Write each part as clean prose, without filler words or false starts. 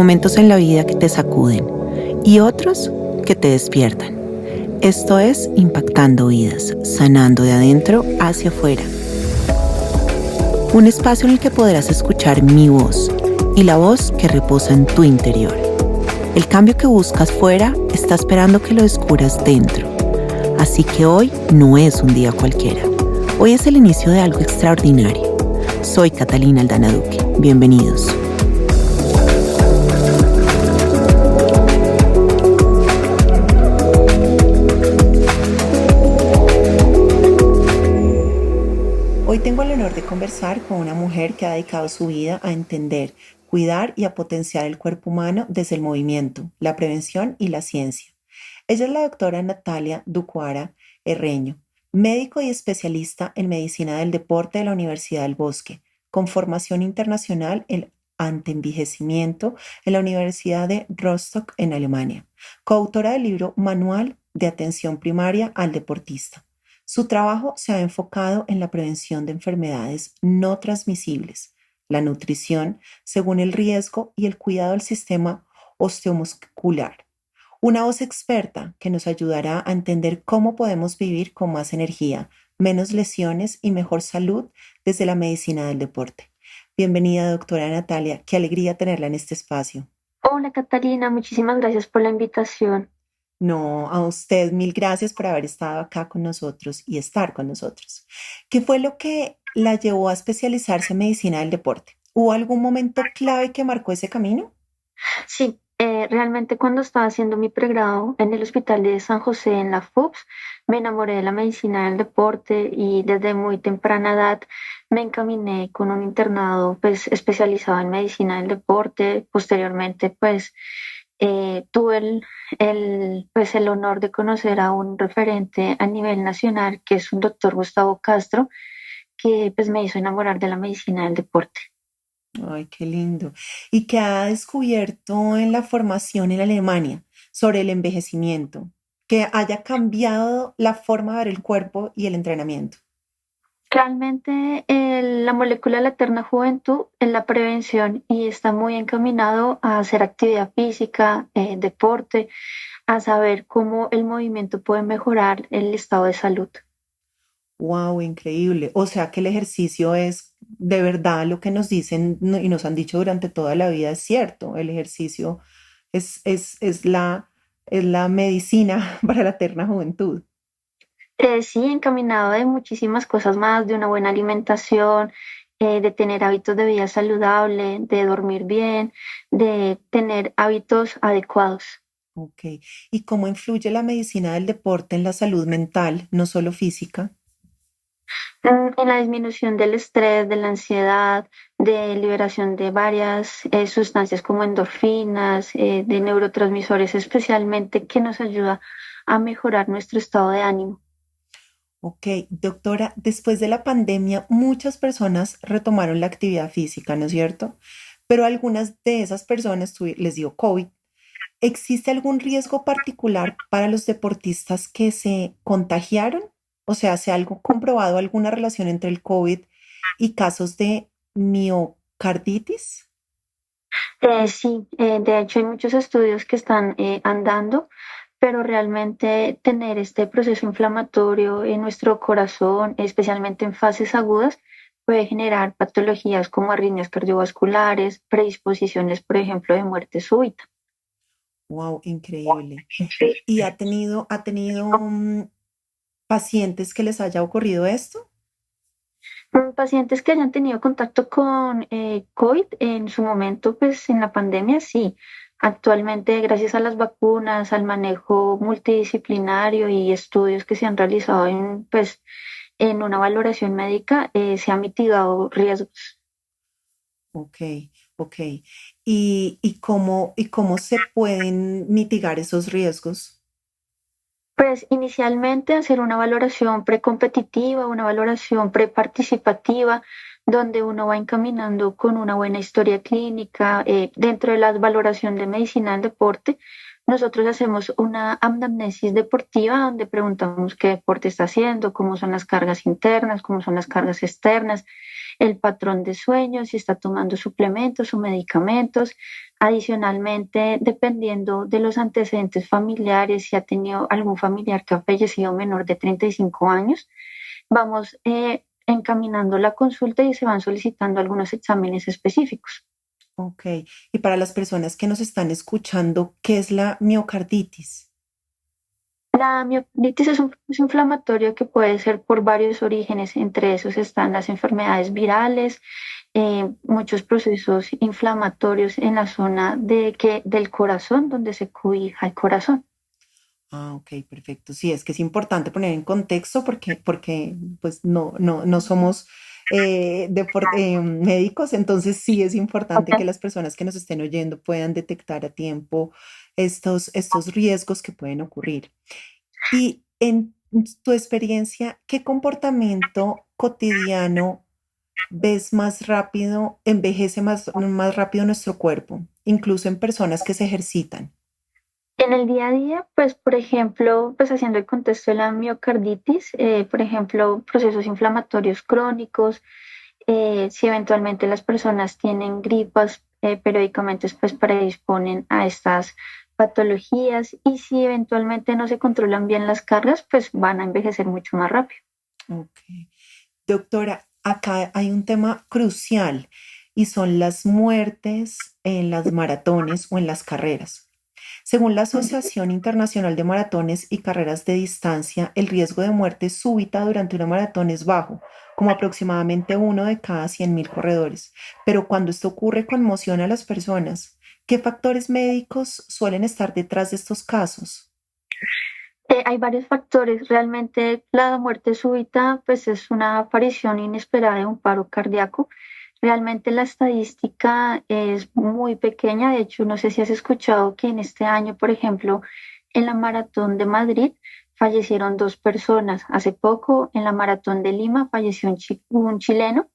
momentos en la vida que te sacuden y otros que te despiertan. Esto es Impactando Vidas, sanando de adentro hacia afuera. Un espacio en el que podrás escuchar mi voz y la voz que reposa en tu interior. El cambio que buscas fuera está esperando que lo descubras dentro. Así que hoy no es un día cualquiera. Hoy es el inicio de algo extraordinario. Soy Catalina Aldana Duque. Bienvenidos. Hoy tengo el honor de conversar con una mujer que ha dedicado su vida a entender, cuidar y a potenciar el cuerpo humano desde el movimiento, la prevención y la ciencia. Ella es la doctora Natalia Ducuara Herreño, médico y especialista en medicina del deporte de la Universidad del Bosque, con formación internacional en antienvejecimiento en la Universidad de Rostock en Alemania, coautora del libro Manual de Atención Primaria al Deportista. Su trabajo se ha enfocado en la prevención de enfermedades no transmisibles, la nutrición según el riesgo y el cuidado del sistema osteomuscular. Una voz experta que nos ayudará a entender cómo podemos vivir con más energía, menos lesiones y mejor salud desde la medicina del deporte. Bienvenida, doctora Natalia. Qué alegría tenerla en este espacio. Hola Catalina, muchísimas gracias por la invitación. No, a usted mil gracias por haber estado acá con nosotros y estar con nosotros. ¿Qué fue lo que la llevó a especializarse en medicina del deporte? ¿Hubo algún momento clave que marcó ese camino? Sí, realmente cuando estaba haciendo mi pregrado en el Hospital de San José en la FUPS, me enamoré de la medicina del deporte y desde muy temprana edad me encaminé con un internado pues especializado en medicina del deporte. Posteriormente pues tuve pues, el honor de conocer a un referente a nivel nacional que es un doctor Gustavo Castro que pues me hizo enamorar de la medicina del deporte. Ay, qué lindo. ¿Y qué ha descubierto en la formación en Alemania sobre el envejecimiento? Que haya cambiado la forma de ver el cuerpo y el entrenamiento. Realmente la molécula de la eterna juventud es la prevención y está muy encaminado a hacer actividad física, deporte, a saber cómo el movimiento puede mejorar el estado de salud. Wow, increíble. O sea que el ejercicio es de verdad lo que nos dicen y nos han dicho durante toda la vida es cierto. El ejercicio es la medicina para la eterna juventud. Sí, encaminado de muchísimas cosas más, de una buena alimentación, de tener hábitos de vida saludable, de dormir bien, de tener hábitos adecuados. Ok. ¿Y cómo influye la medicina del deporte en la salud mental, no solo física? En la disminución del estrés, de la ansiedad, de liberación de varias sustancias como endorfinas, de neurotransmisores especialmente, que nos ayuda a mejorar nuestro estado de ánimo. Ok, doctora, después de la pandemia, muchas personas retomaron la actividad física, ¿no es cierto? Pero algunas de esas personas les dio COVID. ¿Existe algún riesgo particular para los deportistas que se contagiaron? O sea, ¿se ha algo comprobado alguna relación entre el COVID y casos de miocarditis? Sí, de hecho hay muchos estudios que están andando, pero realmente tener este proceso inflamatorio en nuestro corazón, especialmente en fases agudas, puede generar patologías como arritmias cardiovasculares, predisposiciones, por ejemplo, de muerte súbita. Wow, increíble. ¿Y ha tenido pacientes que les haya ocurrido esto? Pacientes que hayan tenido contacto con COVID en su momento, pues en la pandemia, sí. Actualmente, gracias a las vacunas, al manejo multidisciplinario y estudios que se han realizado pues, en una valoración médica, se han mitigado riesgos. Ok, ok. Y cómo se pueden mitigar esos riesgos? Pues inicialmente hacer una valoración precompetitiva, una valoración preparticipativa, donde uno va encaminando con una buena historia clínica. Dentro de la valoración de medicina del deporte, nosotros hacemos una anamnesis deportiva donde preguntamos qué deporte está haciendo, cómo son las cargas internas, cómo son las cargas externas, el patrón de sueño, si está tomando suplementos o medicamentos. Adicionalmente, dependiendo de los antecedentes familiares, si ha tenido algún familiar que ha fallecido menor de 35 años, vamos encaminando la consulta y se van solicitando algunos exámenes específicos. Ok. Y para las personas que nos están escuchando, ¿qué es la miocarditis? La mioclonitis es un proceso inflamatorio que puede ser por varios orígenes, entre esos están las enfermedades virales, muchos procesos inflamatorios en la zona del corazón, donde se cobija el corazón. Ah, ok, perfecto. Sí, es que es importante poner en contexto porque pues no somos médicos, entonces sí es importante que Ok. las personas que nos estén oyendo puedan detectar a tiempo estos riesgos que pueden ocurrir. Y en tu experiencia, ¿qué comportamiento cotidiano ves más rápido, envejece más rápido nuestro cuerpo, incluso en personas que se ejercitan? En el día a día, pues, por ejemplo, pues haciendo el contexto de la miocarditis, por ejemplo, procesos inflamatorios crónicos, si eventualmente las personas tienen gripas, periódicamente pues predisponen a estas patologías y si eventualmente no se controlan bien las cargas, pues van a envejecer mucho más rápido. Ok. Doctora, acá hay un tema crucial y son las muertes en las maratones o en las carreras. Según la Asociación Internacional de Maratones y Carreras de Distancia, el riesgo de muerte súbita durante una maratón es bajo, como aproximadamente uno de cada 100.000 corredores. Pero cuando esto ocurre, conmociona a las personas. ¿Qué factores médicos suelen estar detrás de estos casos? Hay varios factores. Realmente la muerte súbita pues es una aparición inesperada de un paro cardíaco. Realmente la estadística es muy pequeña. De hecho, no sé si has escuchado que en este año, por ejemplo, en la maratón de Madrid fallecieron dos personas. Hace poco en la maratón de Lima falleció un chileno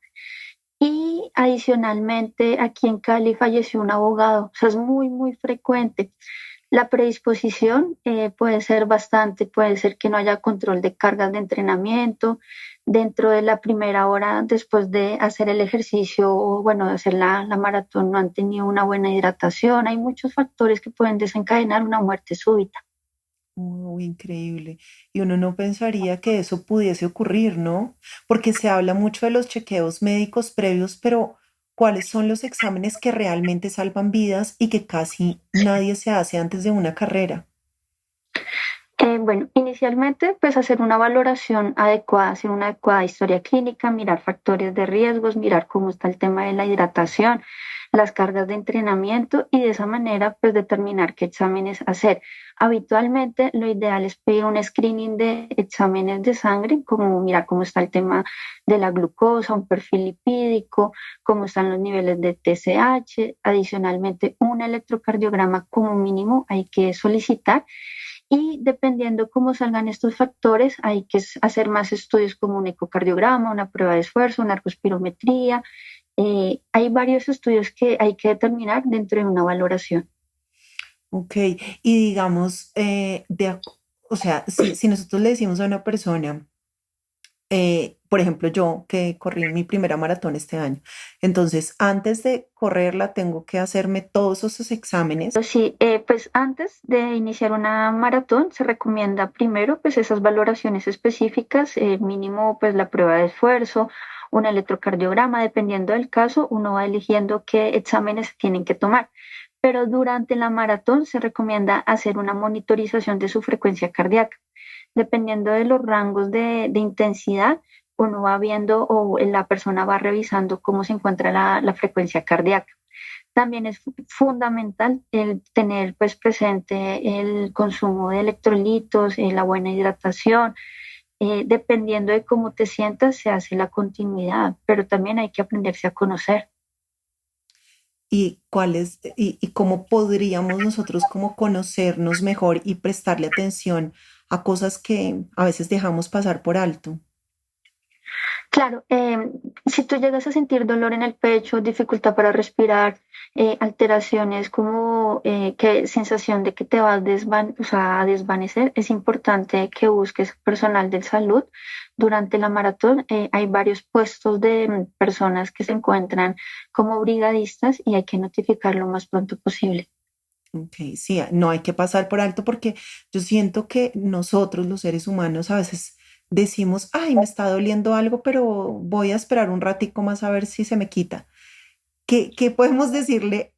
y adicionalmente aquí en Cali falleció un abogado. O sea, es muy, muy frecuente. La predisposición puede ser bastante, puede ser que no haya control de cargas de entrenamiento dentro de la primera hora después de hacer el ejercicio o bueno, de hacer la maratón, no han tenido una buena hidratación. Hay muchos factores que pueden desencadenar una muerte súbita. Oh, increíble. Y uno no pensaría que eso pudiese ocurrir, ¿no? Porque se habla mucho de los chequeos médicos previos, pero ¿cuáles son los exámenes que realmente salvan vidas y que casi nadie se hace antes de una carrera? Bueno, inicialmente, pues hacer una valoración adecuada, hacer una adecuada historia clínica, mirar factores de riesgos, mirar cómo está el tema de la hidratación, las cargas de entrenamiento y de esa manera, pues determinar qué exámenes hacer. Habitualmente, lo ideal es pedir un screening de exámenes de sangre, como mirar cómo está el tema de la glucosa, un perfil lipídico, cómo están los niveles de TSH. Adicionalmente, un electrocardiograma como mínimo hay que solicitar y dependiendo cómo salgan estos factores, hay que hacer más estudios como un ecocardiograma, una prueba de esfuerzo, una ergospirometría. Hay varios estudios que hay que determinar dentro de una valoración. Ok, y digamos, o sea, si nosotros le decimos a una persona, por ejemplo, yo que corrí mi primera maratón este año, entonces antes de correrla tengo que hacerme todos esos exámenes. Pero sí, pues antes de iniciar una maratón se recomienda primero pues esas valoraciones específicas, mínimo pues la prueba de esfuerzo, un electrocardiograma, dependiendo del caso, uno va eligiendo qué exámenes se tienen que tomar. Pero durante la maratón se recomienda hacer una monitorización de su frecuencia cardíaca. Dependiendo de los rangos de intensidad, uno va viendo o la persona va revisando cómo se encuentra la frecuencia cardíaca. También es fundamental el tener pues presente el consumo de electrolitos, la buena hidratación. Dependiendo de cómo te sientas, se hace la continuidad, pero también hay que aprenderse a conocer. Y cómo podríamos nosotros como conocernos mejor y prestarle atención a cosas que a veces dejamos pasar por alto. Claro, si tú llegas a sentir dolor en el pecho, dificultad para respirar, alteraciones como que sensación de que te vas o sea, a desvanecer, es importante que busques personal de salud durante la maratón. Hay varios puestos de personas que se encuentran como brigadistas y hay que notificar lo más pronto posible. Ok, sí, no hay que pasar por alto porque yo siento que nosotros, los seres humanos, a veces decimos, ay, me está doliendo algo, pero voy a esperar un ratico más a ver si se me quita. ¿Qué podemos decirle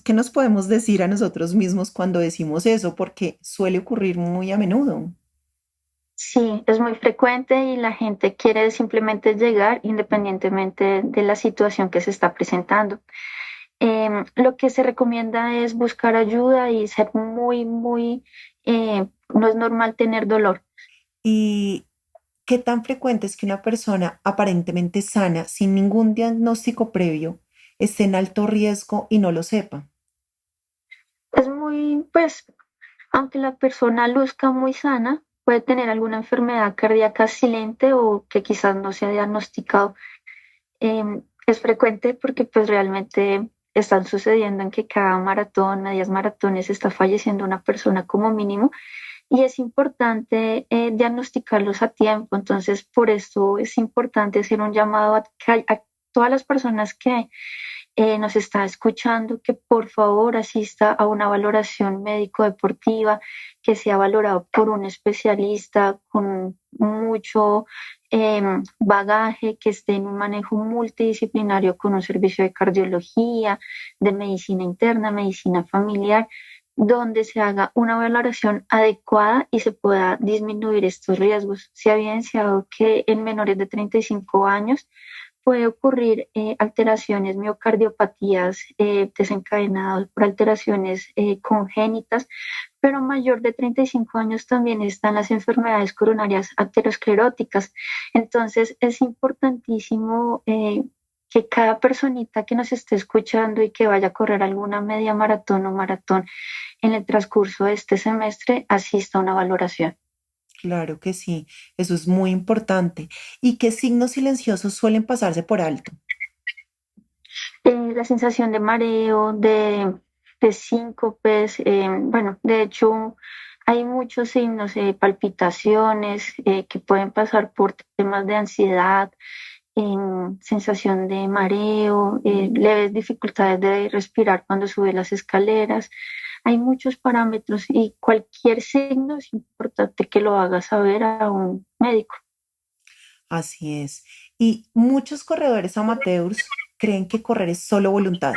qué nos podemos decir a nosotros mismos cuando decimos eso? Porque suele ocurrir muy a menudo. Sí, es muy frecuente y la gente quiere simplemente llegar independientemente de la situación que se está presentando. Lo que se recomienda es buscar ayuda y ser no es normal tener dolor. ¿Y qué tan frecuente es que una persona aparentemente sana, sin ningún diagnóstico previo, esté en alto riesgo y no lo sepa? Es pues, aunque la persona luzca muy sana, puede tener alguna enfermedad cardíaca silente o que quizás no se ha diagnosticado. Es frecuente porque pues realmente están sucediendo en que cada maratón, medias maratones, está falleciendo una persona como mínimo y es importante diagnosticarlos a tiempo. Entonces, por esto es importante hacer un llamado a todas las personas que nos está escuchando, que por favor asista a una valoración médico-deportiva, que sea valorado por un especialista con mucho bagaje, que esté en un manejo multidisciplinario con un servicio de cardiología, de medicina interna, medicina familiar, donde se haga una valoración adecuada y se pueda disminuir estos riesgos. Se ha evidenciado que en menores de 35 años puede ocurrir alteraciones, miocardiopatías desencadenadas por alteraciones congénitas, pero mayor de 35 años también están las enfermedades coronarias ateroscleróticas. Entonces es importantísimo que cada personita que nos esté escuchando y que vaya a correr alguna media maratón o maratón en el transcurso de este semestre asista a una valoración. Claro que sí, eso es muy importante. ¿Y qué signos silenciosos suelen pasarse por alto? La sensación de mareo, de síncopes, bueno, de hecho hay muchos signos, palpitaciones que pueden pasar por temas de ansiedad, sensación de mareo, leves dificultades de respirar cuando sube las escaleras. Hay muchos parámetros y cualquier signo es importante que lo haga saber a un médico. Así es. Y muchos corredores amateurs creen que correr es solo voluntad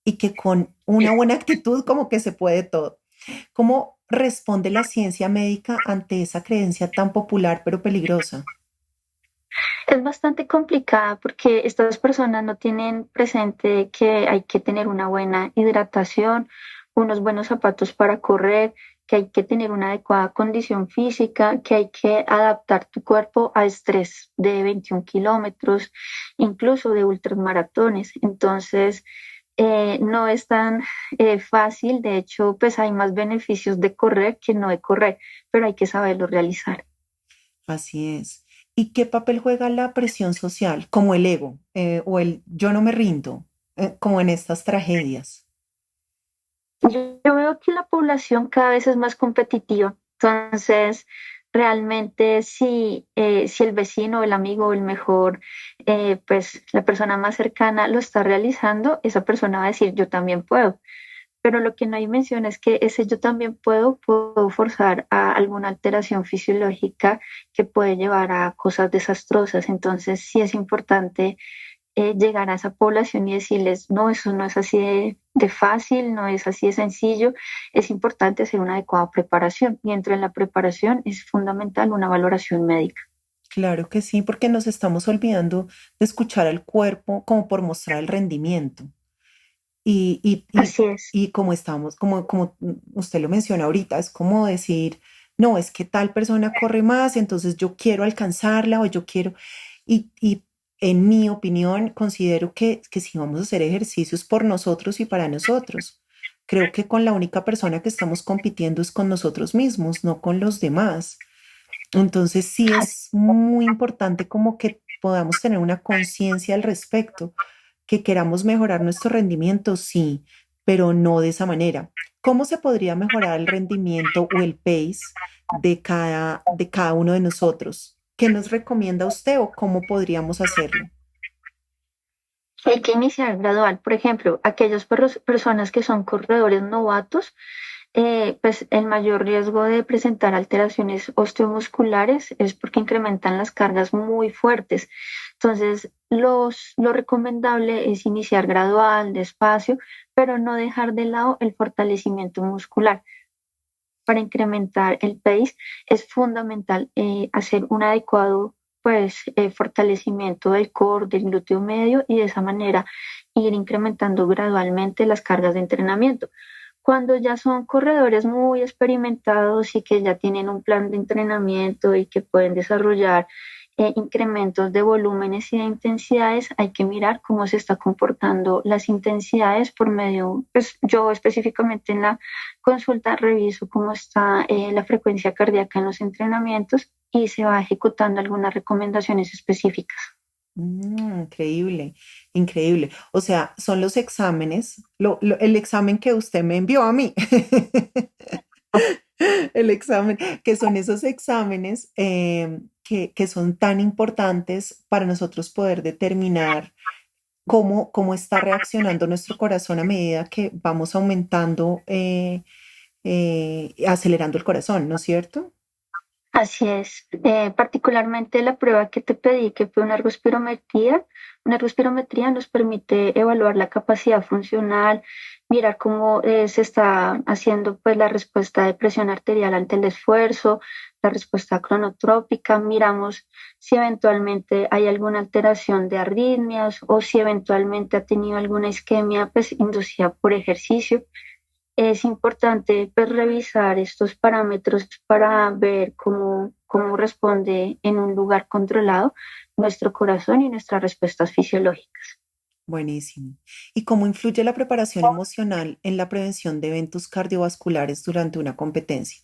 y que con una buena actitud como que se puede todo. ¿Cómo responde la ciencia médica ante esa creencia tan popular pero peligrosa? Es bastante complicada porque estas personas no tienen presente que hay que tener una buena hidratación, unos buenos zapatos para correr, que hay que tener una adecuada condición física, que hay que adaptar tu cuerpo a estrés de 21 kilómetros, incluso de ultramaratones. Entonces, no es tan fácil. De hecho, pues hay más beneficios de correr que no de correr, pero hay que saberlo realizar. Así es. ¿Y qué papel juega la presión social, como el ego o el yo no me rindo, como en estas tragedias? Yo veo que la población cada vez es más competitiva, entonces realmente si el vecino, el amigo, el mejor, pues la persona más cercana lo está realizando, esa persona va a decir yo también puedo. Pero lo que no hay mención es que ese yo también puedo forzar a alguna alteración fisiológica que puede llevar a cosas desastrosas. Entonces sí es importante llegar a esa población y decirles, no, eso no es así de fácil, no es así de sencillo, es importante hacer una adecuada preparación y dentro de la preparación es fundamental una valoración médica. Claro que sí, porque nos estamos olvidando de escuchar al cuerpo como por mostrar el rendimiento. Y, y, y, Así es. y como estamos, como usted lo menciona ahorita, es como decir, no, es que tal persona corre más, entonces yo quiero alcanzarla o yo quiero, y en mi opinión, considero que si vamos a hacer ejercicios por nosotros y para nosotros, creo que con la única persona que estamos compitiendo es con nosotros mismos, no con los demás. Entonces sí es muy importante como que podamos tener una conciencia al respecto, que queramos mejorar nuestro rendimiento, sí, pero no de esa manera. ¿Cómo se podría mejorar el rendimiento o el pace de cada uno de nosotros? ¿Qué nos recomienda usted o cómo podríamos hacerlo? Hay que iniciar gradual. Por ejemplo, aquellas personas que son corredores novatos, pues el mayor riesgo de presentar alteraciones osteomusculares es porque incrementan las cargas muy fuertes. Entonces, lo recomendable es iniciar gradual, despacio, pero no dejar de lado el fortalecimiento muscular. Para incrementar el pace es fundamental hacer un adecuado fortalecimiento del core, del glúteo medio y de esa manera ir incrementando gradualmente las cargas de entrenamiento. Cuando ya son corredores muy experimentados y que ya tienen un plan de entrenamiento y que pueden desarrollar incrementos de volúmenes y de intensidades, hay que mirar cómo se está comportando las intensidades por medio, pues yo específicamente en la consulta reviso cómo está la frecuencia cardíaca en los entrenamientos y se va ejecutando algunas recomendaciones específicas. Increíble, increíble. O sea, son los exámenes, el examen que usted me envió a mí. El examen, que son esos exámenes que son tan importantes para nosotros poder determinar cómo está reaccionando nuestro corazón a medida que vamos aumentando, acelerando el corazón, ¿no es cierto? Así es, particularmente la prueba que te pedí, que fue una ergospirometría nos permite evaluar la capacidad funcional, mirar cómo se está haciendo pues la respuesta de presión arterial ante el esfuerzo, la respuesta cronotrópica, miramos si eventualmente hay alguna alteración de arritmias o si eventualmente ha tenido alguna isquemia pues inducida por ejercicio. Es importante pues, revisar estos parámetros para ver cómo responde en un lugar controlado nuestro corazón y nuestras respuestas fisiológicas. Buenísimo. ¿Y cómo influye la preparación emocional en la prevención de eventos cardiovasculares durante una competencia?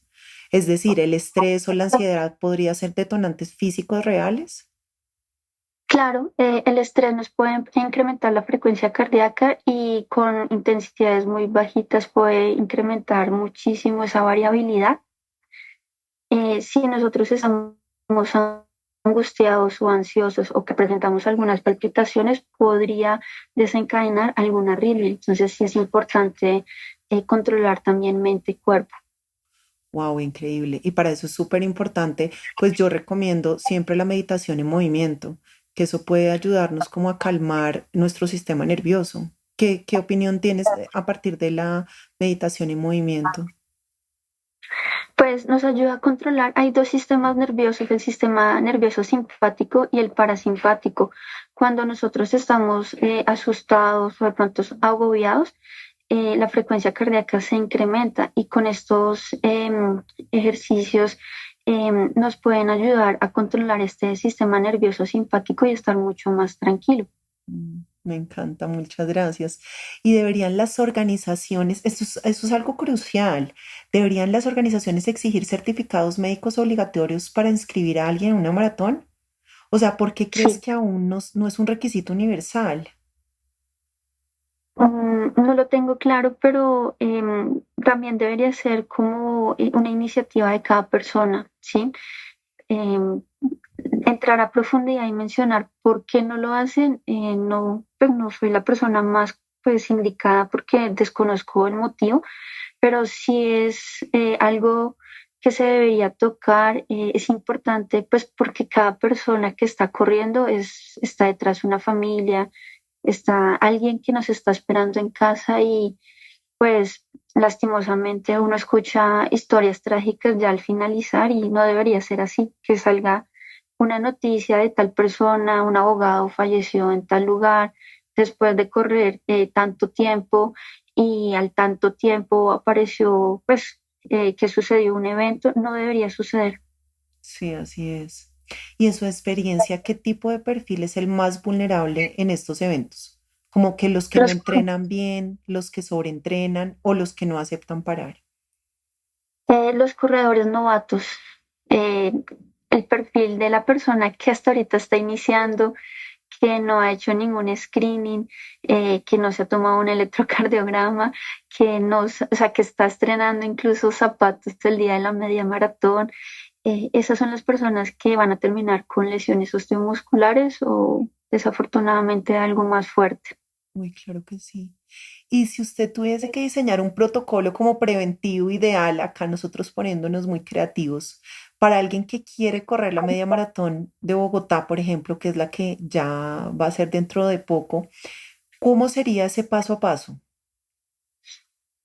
Es decir, ¿el estrés o la ansiedad podría ser detonantes físicos reales? Claro, el estrés nos puede incrementar la frecuencia cardíaca y con intensidades muy bajitas puede incrementar muchísimo esa variabilidad. Si nosotros estamos angustiados o ansiosos o que presentamos algunas palpitaciones, podría desencadenar alguna arritmia. Entonces, sí es importante controlar también mente y cuerpo. Wow, increíble. Y para eso es súper importante, pues yo recomiendo siempre la meditación en movimiento, que eso puede ayudarnos como a calmar nuestro sistema nervioso. ¿Qué opinión tienes a partir de la meditación en movimiento? Pues nos ayuda a controlar. Hay dos sistemas nerviosos, el sistema nervioso simpático y el parasimpático. Cuando nosotros estamos asustados o de pronto agobiados, la frecuencia cardíaca se incrementa y con estos ejercicios nos pueden ayudar a controlar este sistema nervioso simpático y estar mucho más tranquilo. Me encanta, muchas gracias. Y deberían las organizaciones, esto es algo crucial, deberían las organizaciones exigir certificados médicos obligatorios para inscribir a alguien en una maratón. O sea, ¿por qué crees Sí. que aún no es un requisito universal? No lo tengo claro, pero también debería ser como una iniciativa de cada persona, ¿sí? Em, Entrar a profundidad y mencionar por qué no lo hacen, no, pues no soy la persona más pues indicada porque desconozco el motivo, pero sí es algo que se debería tocar, es importante pues porque cada persona que está corriendo está detrás de una familia, está alguien que nos está esperando en casa y pues lastimosamente uno escucha historias trágicas ya al finalizar y no debería ser así, que salga una noticia de tal persona, un abogado falleció en tal lugar después de correr tanto tiempo y al tanto tiempo apareció pues que sucedió un evento, no debería suceder. Sí, así es. Y en su experiencia, ¿qué tipo de perfil es el más vulnerable en estos eventos? Como que los que no Los entrenan bien, los que sobreentrenan o los que no aceptan parar. Los corredores novatos, el perfil de la persona que hasta ahorita está iniciando, que no ha hecho ningún screening, que no se ha tomado un electrocardiograma, que no, o sea, que está estrenando incluso zapatos el día de la media maratón. Esas son las personas que van a terminar con lesiones osteomusculares o desafortunadamente algo más fuerte. Uy, claro que sí. Y si usted tuviese que diseñar un protocolo como preventivo ideal, acá nosotros poniéndonos muy creativos, para alguien que quiere correr la media maratón de Bogotá, por ejemplo, que es la que ya va a ser dentro de poco, ¿cómo sería ese paso a paso?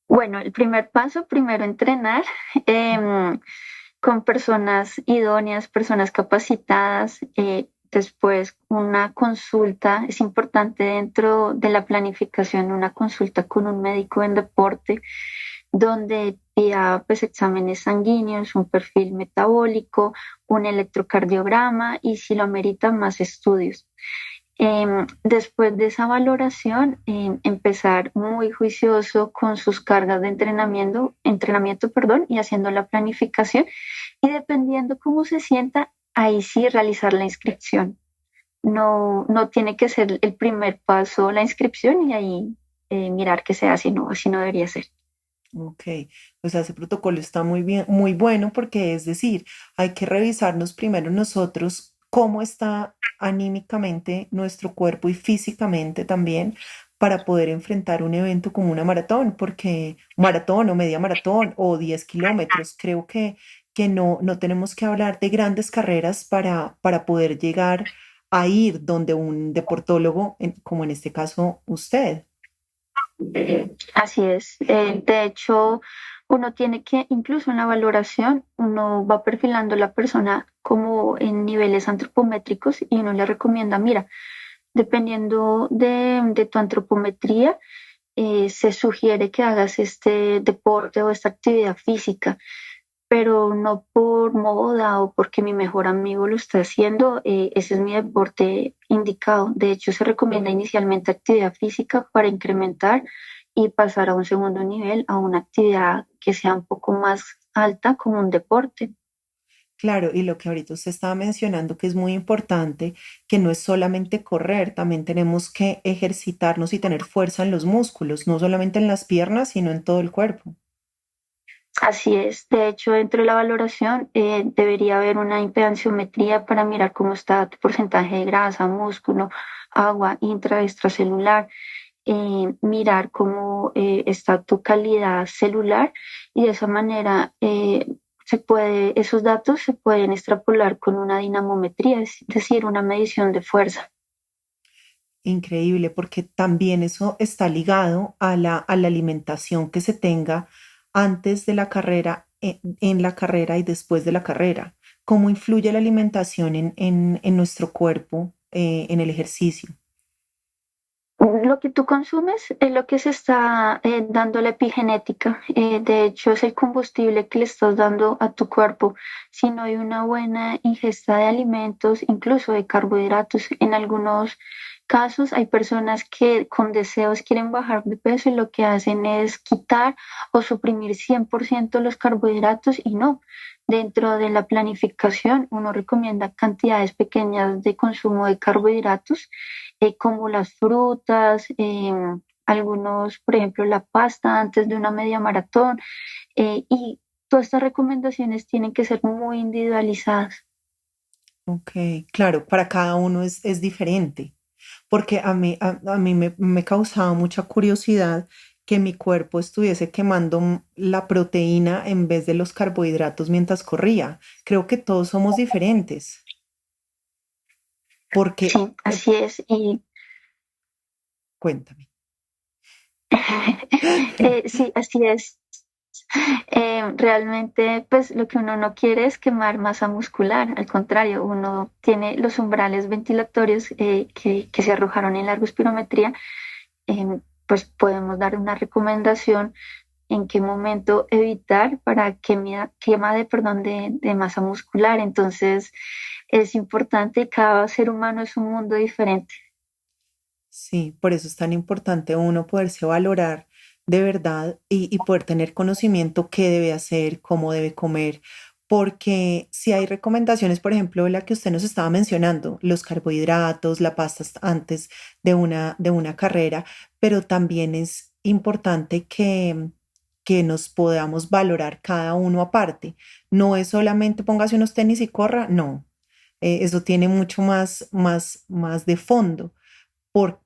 Bueno, el primer paso, primero entrenar em, con personas idóneas, personas capacitadas. Después, una consulta, es importante dentro de la planificación, una consulta con un médico en deporte, donde pida pues, exámenes sanguíneos, un perfil metabólico, un electrocardiograma y si lo amerita, más estudios. Después de esa valoración, empezar muy juicioso con sus cargas de entrenamiento, perdón, y haciendo la planificación. Y dependiendo cómo se sienta, ahí sí realizar la inscripción. No, no tiene que ser el primer paso la inscripción y ahí mirar qué se hace, no, así no debería ser. Ok, o sea, ese protocolo está muy bien, muy bueno porque es decir, hay que revisarnos primero nosotros cómo está anímicamente nuestro cuerpo y físicamente también para poder enfrentar un evento como una maratón, porque maratón o media maratón o 10 kilómetros, creo que no tenemos que hablar de grandes carreras para poder llegar a ir donde un deportólogo, como en este caso usted. Así es. De hecho, uno tiene que, incluso en la valoración, uno va perfilando a la persona como en niveles antropométricos y uno le recomienda, mira, dependiendo de tu antropometría, se sugiere que hagas este deporte o esta actividad física, pero no por moda o porque mi mejor amigo lo está haciendo, ese es mi deporte indicado. De hecho, se recomienda inicialmente actividad física para incrementar y pasar a un segundo nivel, a una actividad que sea un poco más alta como un deporte. Claro, y lo que ahorita usted estaba mencionando que es muy importante, que no es solamente correr, también tenemos que ejercitarnos y tener fuerza en los músculos, no solamente en las piernas, sino en todo el cuerpo. Así es. De hecho, dentro de la valoración debería haber una impedanciometría para mirar cómo está tu porcentaje de grasa, músculo, agua extracelular, mirar cómo está tu calidad celular y de esa manera esos datos se pueden extrapolar con una dinamometría, es decir, una medición de fuerza. Increíble, porque también eso está ligado a la alimentación que se tenga antes de la carrera, en la carrera y después de la carrera. ¿Cómo influye la alimentación en nuestro cuerpo, en el ejercicio? Lo que tú consumes es lo que se está dando la epigenética. De hecho, es el combustible que le estás dando a tu cuerpo. Si no hay una buena ingesta de alimentos, incluso de carbohidratos, en algunos casos hay personas que con deseos quieren bajar de peso y lo que hacen es quitar o suprimir 100% los carbohidratos y no. Dentro de la planificación, uno recomienda cantidades pequeñas de consumo de carbohidratos como las frutas, algunos, por ejemplo, la pasta antes de una media maratón, y todas estas recomendaciones tienen que ser muy individualizadas. Ok, claro, para cada uno es diferente, porque a mí me causaba mucha curiosidad que mi cuerpo estuviese quemando la proteína en vez de los carbohidratos mientras corría. Creo que todos somos diferentes, porque, Sí, así es. Y cuéntame. sí, así es. Realmente, pues lo que uno no quiere es quemar masa muscular, al contrario, uno tiene los umbrales ventilatorios que se arrojaron en la ergospirometría, pues podemos dar una recomendación en qué momento evitar para quema de masa muscular. Entonces, es importante, cada ser humano es un mundo diferente. Sí, por eso es tan importante uno poderse valorar de verdad y poder tener conocimiento qué debe hacer, cómo debe comer, porque si hay recomendaciones, por ejemplo, la que usted nos estaba mencionando, los carbohidratos, la pasta antes de una carrera, pero también es importante que nos podamos valorar cada uno aparte. No es solamente póngase unos tenis y corra, no. Eso tiene mucho más de fondo.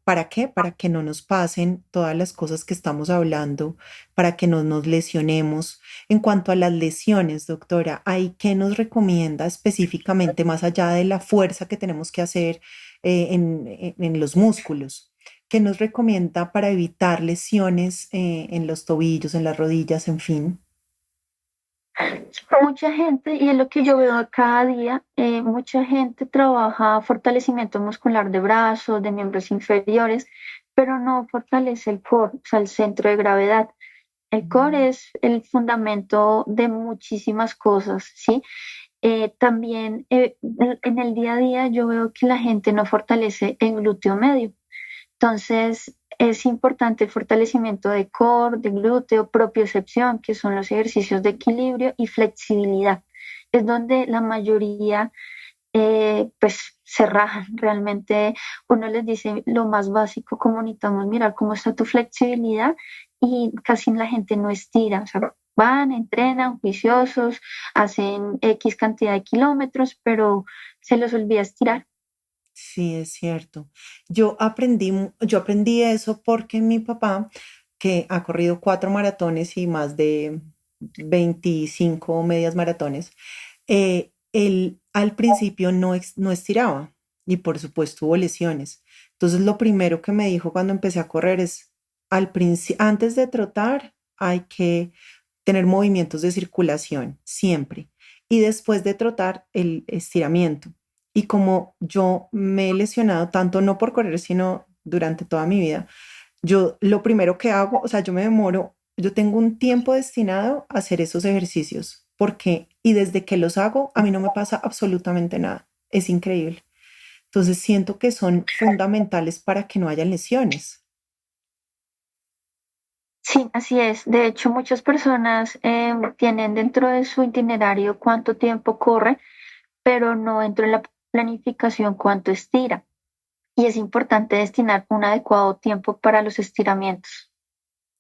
¿Para qué? Para que no nos pasen todas las cosas que estamos hablando, para que no nos lesionemos. En cuanto a las lesiones, doctora, ¿hay qué nos recomienda específicamente más allá de la fuerza que tenemos que hacer en los músculos? ¿Qué nos recomienda para evitar lesiones en los tobillos, en las rodillas, en fin? Mucha gente, y es lo que yo veo cada día, mucha gente trabaja fortalecimiento muscular de brazos, de miembros inferiores, pero no fortalece el core, o sea, el centro de gravedad. El core es el fundamento de muchísimas cosas, ¿sí? También en el día a día yo veo que la gente no fortalece el glúteo medio. Entonces, es importante el fortalecimiento de core, de glúteo, propiocepción, que son los ejercicios de equilibrio y flexibilidad. Es donde la mayoría pues se rajan. Realmente uno les dice lo más básico, como necesitamos mirar cómo está tu flexibilidad y casi la gente no estira. O sea, van, entrenan, juiciosos, hacen X cantidad de kilómetros, pero se les olvida estirar. Sí, es cierto. Yo aprendí eso porque mi papá, que ha corrido 4 maratones y más de 25 medias maratones, él al principio no estiraba y por supuesto hubo lesiones. Entonces lo primero que me dijo cuando empecé a correr es, antes de trotar hay que tener movimientos de circulación siempre y después de trotar el estiramiento. Y como yo me he lesionado tanto, no por correr, sino durante toda mi vida, yo lo primero que hago, o sea, yo me demoro, yo tengo un tiempo destinado a hacer esos ejercicios, porque, y desde que los hago, a mí no me pasa absolutamente nada. Es increíble. Entonces siento que son fundamentales para que no haya lesiones. Sí, así es. De hecho, muchas personas tienen dentro de su itinerario cuánto tiempo corre, pero no dentro de la planificación cuánto estira. Y es importante destinar un adecuado tiempo para los estiramientos.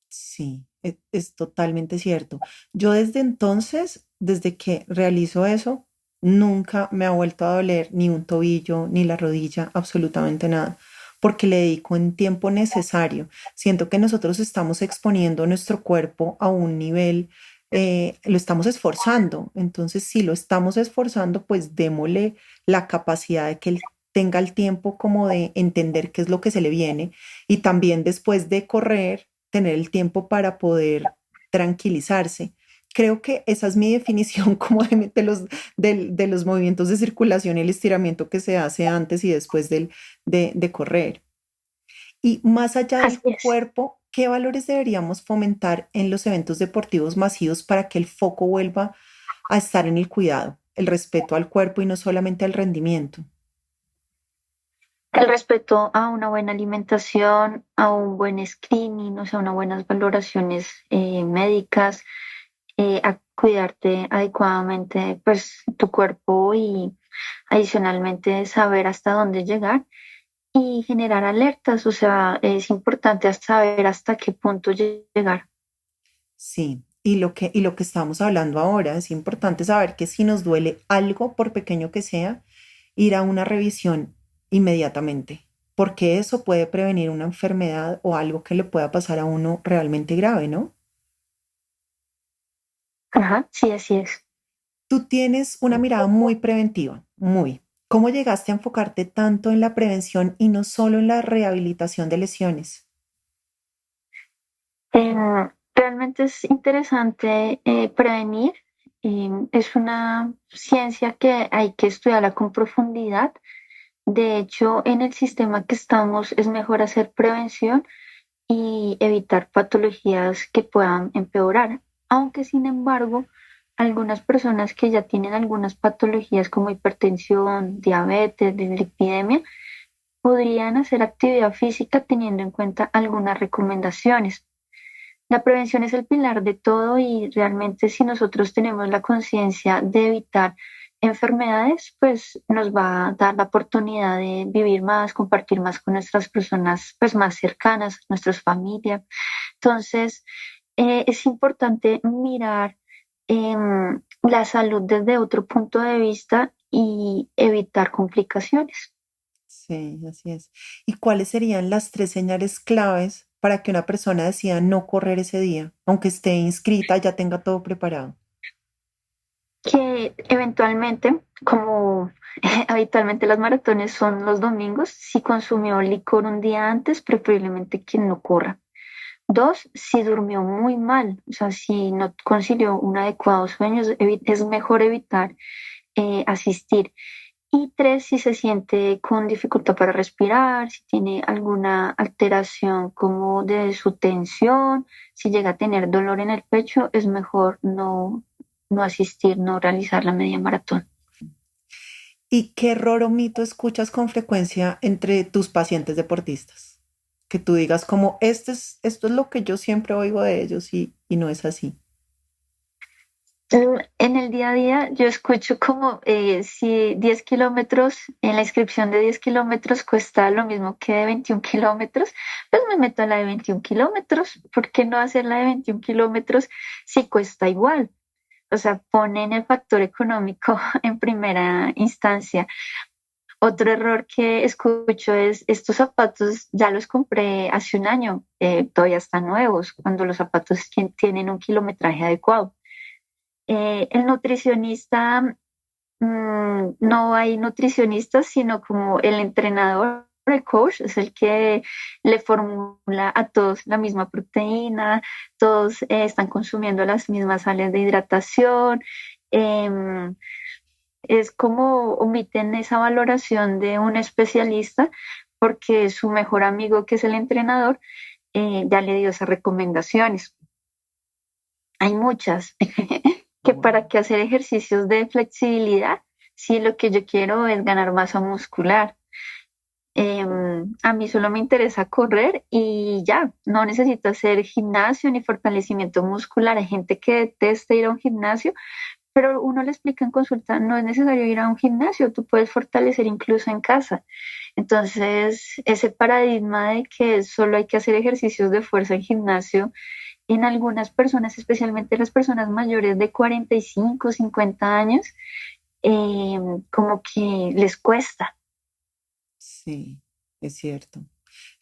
Sí, es totalmente cierto. Yo desde entonces, desde que realizo eso, nunca me ha vuelto a doler ni un tobillo, ni la rodilla, absolutamente nada, porque le dedico en tiempo necesario. Siento que nosotros estamos exponiendo nuestro cuerpo a un nivel, lo estamos esforzando. Entonces, si lo estamos esforzando, pues démosle la capacidad de que él tenga el tiempo como de entender qué es lo que se le viene y también después de correr tener el tiempo para poder tranquilizarse. Creo que esa es mi definición como de los movimientos de circulación y el estiramiento que se hace antes y después de correr. Y más allá del Así es. cuerpo, ¿qué valores deberíamos fomentar en los eventos deportivos masivos para que el foco vuelva a estar en el cuidado, el respeto al cuerpo y no solamente al rendimiento? El respeto a una buena alimentación, a un buen screening, o sea, unas buenas valoraciones médicas, a cuidarte adecuadamente, pues, tu cuerpo y adicionalmente saber hasta dónde llegar y generar alertas, o sea, es importante saber hasta qué punto llegar. Sí, y lo que estamos hablando ahora, es importante saber que si nos duele algo, por pequeño que sea, ir a una revisión inmediatamente, porque eso puede prevenir una enfermedad o algo que le pueda pasar a uno realmente grave, ¿no? Ajá, sí, así es. Tú tienes una mirada muy preventiva, muy. ¿Cómo llegaste a enfocarte tanto en la prevención y no solo en la rehabilitación de lesiones? Realmente es interesante prevenir. Es una ciencia que hay que estudiarla con profundidad. De hecho, en el sistema que estamos es mejor hacer prevención y evitar patologías que puedan empeorar. Aunque, sin embargo, algunas personas que ya tienen algunas patologías como hipertensión, diabetes, dislipidemia, podrían hacer actividad física teniendo en cuenta algunas recomendaciones. La prevención es el pilar de todo y realmente si nosotros tenemos la conciencia de evitar enfermedades, pues nos va a dar la oportunidad de vivir más, compartir más con nuestras personas pues más cercanas, nuestras familias. Entonces, es importante mirar la salud desde otro punto de vista y evitar complicaciones. Sí, así es. ¿Y cuáles serían las tres señales claves para que una persona decida no correr ese día, aunque esté inscrita, ya tenga todo preparado? Que eventualmente, como habitualmente las maratones son los domingos, si consumió licor un día antes, preferiblemente que no corra. Dos, si durmió muy mal, o sea, si no concilió un adecuado sueño, es mejor evitar asistir. Y tres, si se siente con dificultad para respirar, si tiene alguna alteración como de su tensión, si llega a tener dolor en el pecho, es mejor no asistir, no realizar la media maratón. ¿Y qué error o mito escuchas con frecuencia entre tus pacientes deportistas? Que tú digas como, esto es lo que yo siempre oigo de ellos y no es así. En el día a día yo escucho como si 10 kilómetros, en la inscripción de 10 kilómetros cuesta lo mismo que de 21 kilómetros, pues me meto a la de 21 kilómetros. ¿Por qué no hacer la de 21 kilómetros si cuesta igual? O sea, ponen el factor económico en primera instancia. Otro error que escucho es, estos zapatos ya los compré hace un año, todavía están nuevos, cuando los zapatos tienen un kilometraje adecuado. El nutricionista, no hay nutricionistas, sino como el entrenador. El coach es el que le formula a todos la misma proteína, todos están consumiendo las mismas sales de hidratación. em, es como omiten esa valoración de un especialista porque su mejor amigo, que es el entrenador, ya le dio esas recomendaciones. Hay muchas que Wow. para qué hacer ejercicios de flexibilidad si lo que yo quiero es ganar masa muscular. A mí solo me interesa correr y ya, no necesito hacer gimnasio ni fortalecimiento muscular. Hay gente que detesta ir a un gimnasio, pero uno le explica en consulta, no es necesario ir a un gimnasio, tú puedes fortalecer incluso en casa. Entonces, ese paradigma de que solo hay que hacer ejercicios de fuerza en gimnasio, en algunas personas, especialmente las personas mayores de 45, 50 años, eh, como que les cuesta. Sí, es cierto.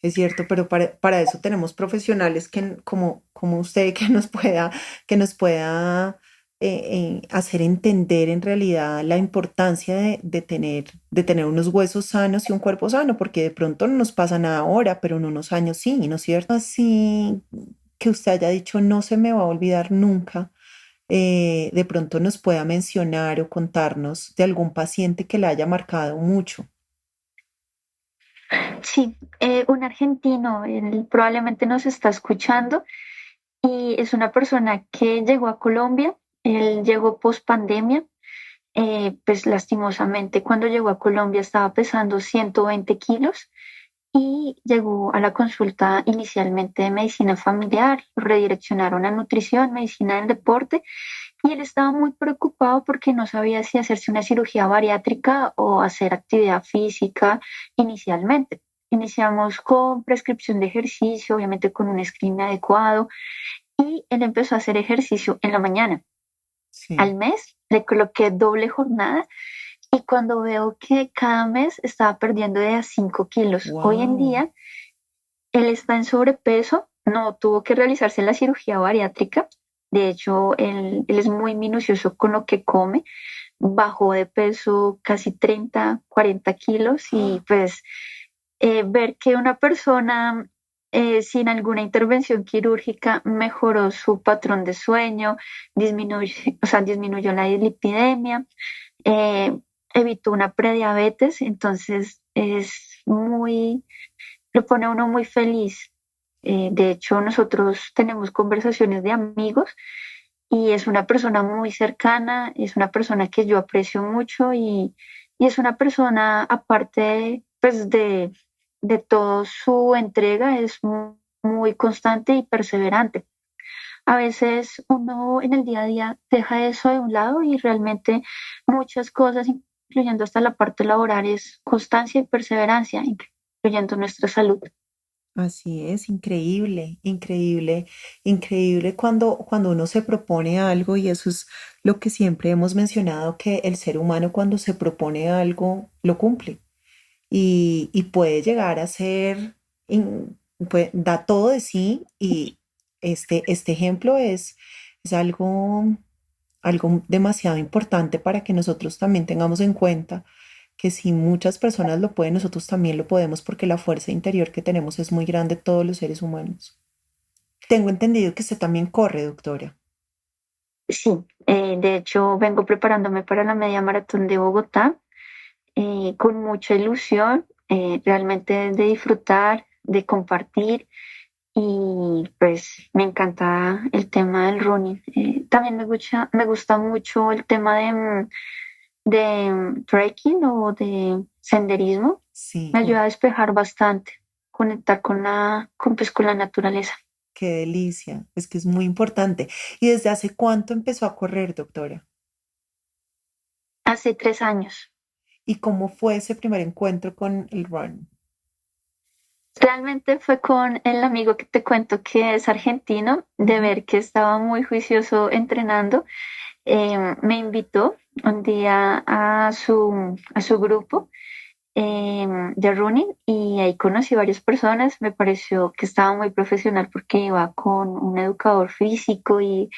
Es cierto, pero para eso tenemos profesionales como usted que nos pueda hacer entender en realidad la importancia de tener unos huesos sanos y un cuerpo sano, porque de pronto no nos pasa nada ahora, pero en unos años sí, ¿no es cierto? Así que usted haya dicho no se me va a olvidar nunca, de pronto nos pueda mencionar o contarnos de algún paciente que le haya marcado mucho. Sí, un argentino, él probablemente nos está escuchando y es una persona que llegó a Colombia, él llegó post pandemia. Pues lastimosamente cuando llegó a Colombia estaba pesando 120 kilos y llegó a la consulta inicialmente de medicina familiar, lo redireccionaron a nutrición, medicina del deporte y él estaba muy preocupado porque no sabía si hacerse una cirugía bariátrica o hacer actividad física inicialmente. Iniciamos con prescripción de ejercicio, obviamente con un screen adecuado y él empezó a hacer ejercicio en la mañana. Sí. Al mes le coloqué doble jornada y cuando veo que cada mes estaba perdiendo de a 5 kilos. Hoy en Wow. día él está en sobrepeso, no tuvo que realizarse la cirugía bariátrica. De hecho, él es muy minucioso con lo que come. Bajó de peso casi 30, 40 kilos y pues ver que una persona sin alguna intervención quirúrgica mejoró su patrón de sueño, disminuyó la dislipidemia, eh, evitó una prediabetes, entonces lo pone a uno muy feliz. De hecho, nosotros tenemos conversaciones de amigos y es una persona muy cercana, es una persona que yo aprecio mucho y es una persona, aparte pues de toda su entrega, es muy constante y perseverante. A veces uno en el día a día deja eso de un lado y realmente muchas cosas, incluyendo hasta la parte laboral, es constancia y perseverancia, incluyendo nuestra salud. Así es, increíble, increíble, increíble cuando uno se propone algo y eso es lo que siempre hemos mencionado, que el ser humano cuando se propone algo lo cumple y puede llegar a ser, da todo de sí y este ejemplo es algo demasiado importante para que nosotros también tengamos en cuenta que si muchas personas lo pueden, nosotros también lo podemos porque la fuerza interior que tenemos es muy grande todos los seres humanos. Tengo entendido que usted también corre, doctora. Sí, de hecho vengo preparándome para la media maratón de Bogotá con mucha ilusión, realmente de disfrutar, de compartir y pues me encanta el tema del running. También me gusta mucho el tema de trekking o de senderismo. Sí, Me uy, ayuda a despejar bastante, conectar con la naturaleza. qué delicia. Es que es muy importante. ¿Y desde hace cuánto empezó a correr, doctora? Hace 3 años. ¿Y cómo fue ese primer encuentro con el run? Realmente fue con el amigo que te cuento que es argentino, de Ujú. ver que estaba muy juicioso entrenando. Me invitó un día a su grupo de running y ahí conocí varias personas. Me pareció que estaba muy profesional porque iba con un educador físico y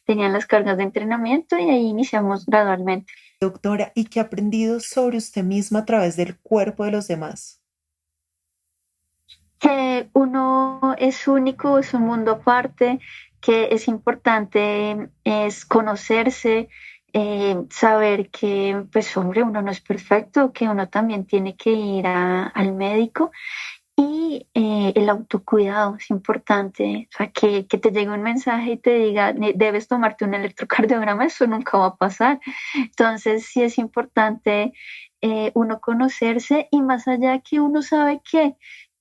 tenían las cargas de entrenamiento y ahí iniciamos gradualmente. Doctora, ¿y qué ha aprendido sobre usted misma a través del cuerpo de los demás? Que uno es único, es un mundo aparte, que es importante es conocerse, saber que, pues hombre, uno no es perfecto, que uno también tiene que ir al médico y el autocuidado es importante, o sea, que te llegue un mensaje y te diga, debes tomarte un electrocardiograma, eso nunca va a pasar. Entonces, sí es importante uno conocerse y más allá que uno sabe que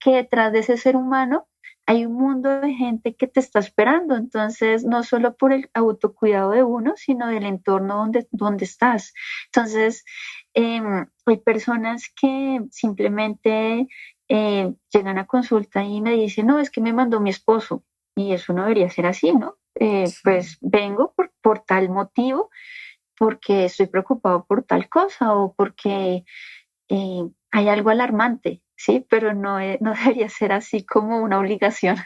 detrás de ese ser humano hay un mundo de gente que te está esperando. Entonces, no solo por el autocuidado de uno, sino del entorno donde estás. Entonces, hay personas que simplemente llegan a consulta y me dicen, no, es que me mandó mi esposo. Y eso no debería ser así, ¿no? Sí. Pues vengo por tal motivo, porque estoy preocupado por tal cosa o porque hay algo alarmante, ¿sí? Pero no, no debería ser así como una obligación.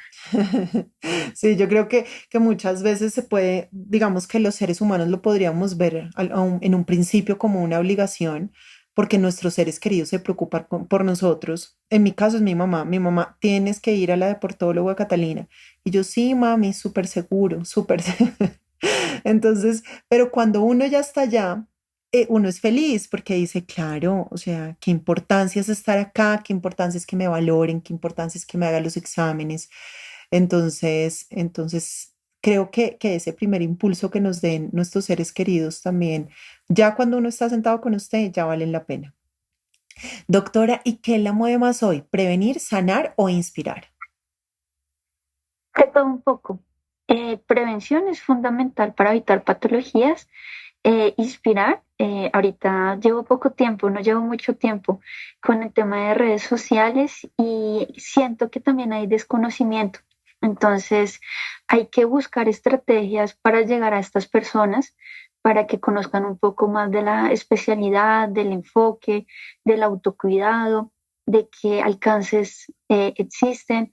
Sí, yo creo que muchas veces se puede, digamos que los seres humanos lo podríamos ver en un principio como una obligación, porque nuestros seres queridos se preocupan por nosotros. En mi caso es mi mamá, tienes que ir a la deportóloga Catalina. Y yo, sí, mami, súper seguro, súper. Entonces, pero cuando uno ya está allá, uno es feliz porque dice, claro, o sea, qué importancia es estar acá, qué importancia es que me valoren, qué importancia es que me hagan los exámenes. Entonces creo que ese primer impulso que nos den nuestros seres queridos también, ya cuando uno está sentado con usted, ya valen la pena. Doctora, ¿y qué la mueve más hoy? ¿Prevenir, sanar o inspirar? De todo un poco. Prevención es fundamental para evitar patologías. Inspirar, ahorita llevo poco tiempo, no llevo mucho tiempo con el tema de redes sociales y siento que también hay desconocimiento. Entonces, hay que buscar estrategias para llegar a estas personas, para que conozcan un poco más de la especialidad, del enfoque, del autocuidado, de qué alcances existen.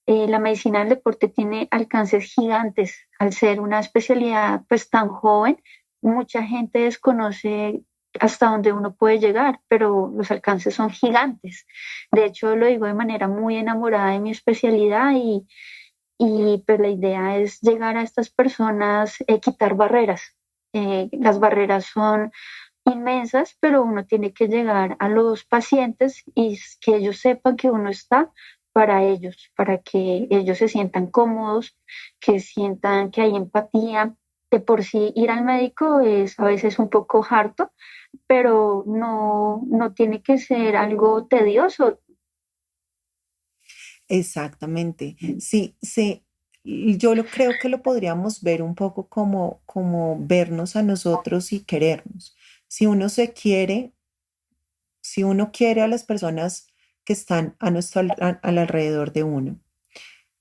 La medicina del deporte tiene alcances gigantes al ser una especialidad pues tan joven. Mucha gente desconoce hasta dónde uno puede llegar, pero los alcances son gigantes. De hecho, lo digo de manera muy enamorada de mi especialidad y pues la idea es llegar a estas personas, quitar barreras. Las barreras son inmensas, pero uno tiene que llegar a los pacientes y que ellos sepan que uno está para ellos, para que ellos se sientan cómodos, que sientan que hay empatía. De por sí ir al médico es a veces un poco harto, pero no tiene que ser algo tedioso. Exactamente. Sí, sí. Y creo que lo podríamos ver un poco como vernos a nosotros y querernos. Si uno se quiere, si uno quiere a las personas que están al alrededor de uno,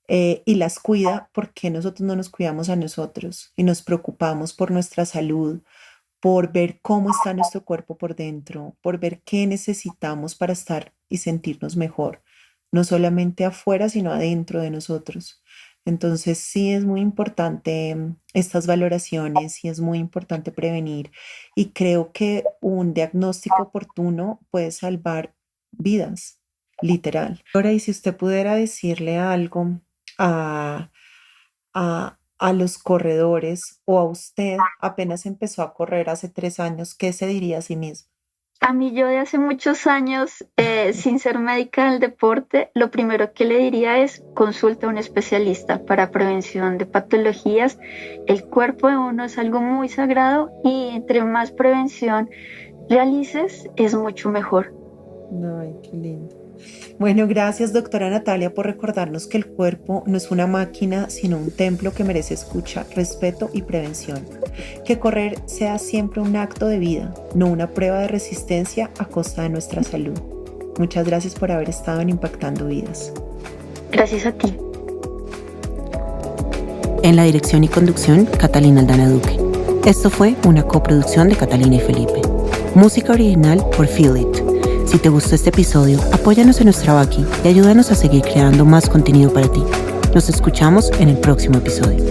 y las cuida, ¿por qué nosotros no nos cuidamos a nosotros y nos preocupamos por nuestra salud, por ver cómo está nuestro cuerpo por dentro, por ver qué necesitamos para estar y sentirnos mejor, no solamente afuera, sino adentro de nosotros? Entonces sí es muy importante estas valoraciones, sí es muy importante prevenir, y creo que un diagnóstico oportuno puede salvar vidas, literal. Ahora, y si usted pudiera decirle algo a, a los corredores, o a usted apenas empezó a correr hace 3 años, ¿qué se diría a sí mismo? A mí yo de hace muchos años, sin ser médica del deporte, lo primero que le diría es consulta a un especialista para prevención de patologías. El cuerpo de uno es algo muy sagrado y entre más prevención realices, es mucho mejor. Ay, qué lindo. Bueno, gracias, doctora Natalia, por recordarnos que el cuerpo no es una máquina, sino un templo que merece escucha, respeto y prevención. Que correr sea siempre un acto de vida, no una prueba de resistencia a costa de nuestra salud. Muchas gracias por haber estado en Impactando Vidas. Gracias a ti. En la dirección y conducción, Catalina Aldana Duque. Esto fue una coproducción de Catalina y Felipe. Música original por Feel It. Si te gustó este episodio, apóyanos en nuestra Baki y ayúdanos a seguir creando más contenido para ti. Nos escuchamos en el próximo episodio.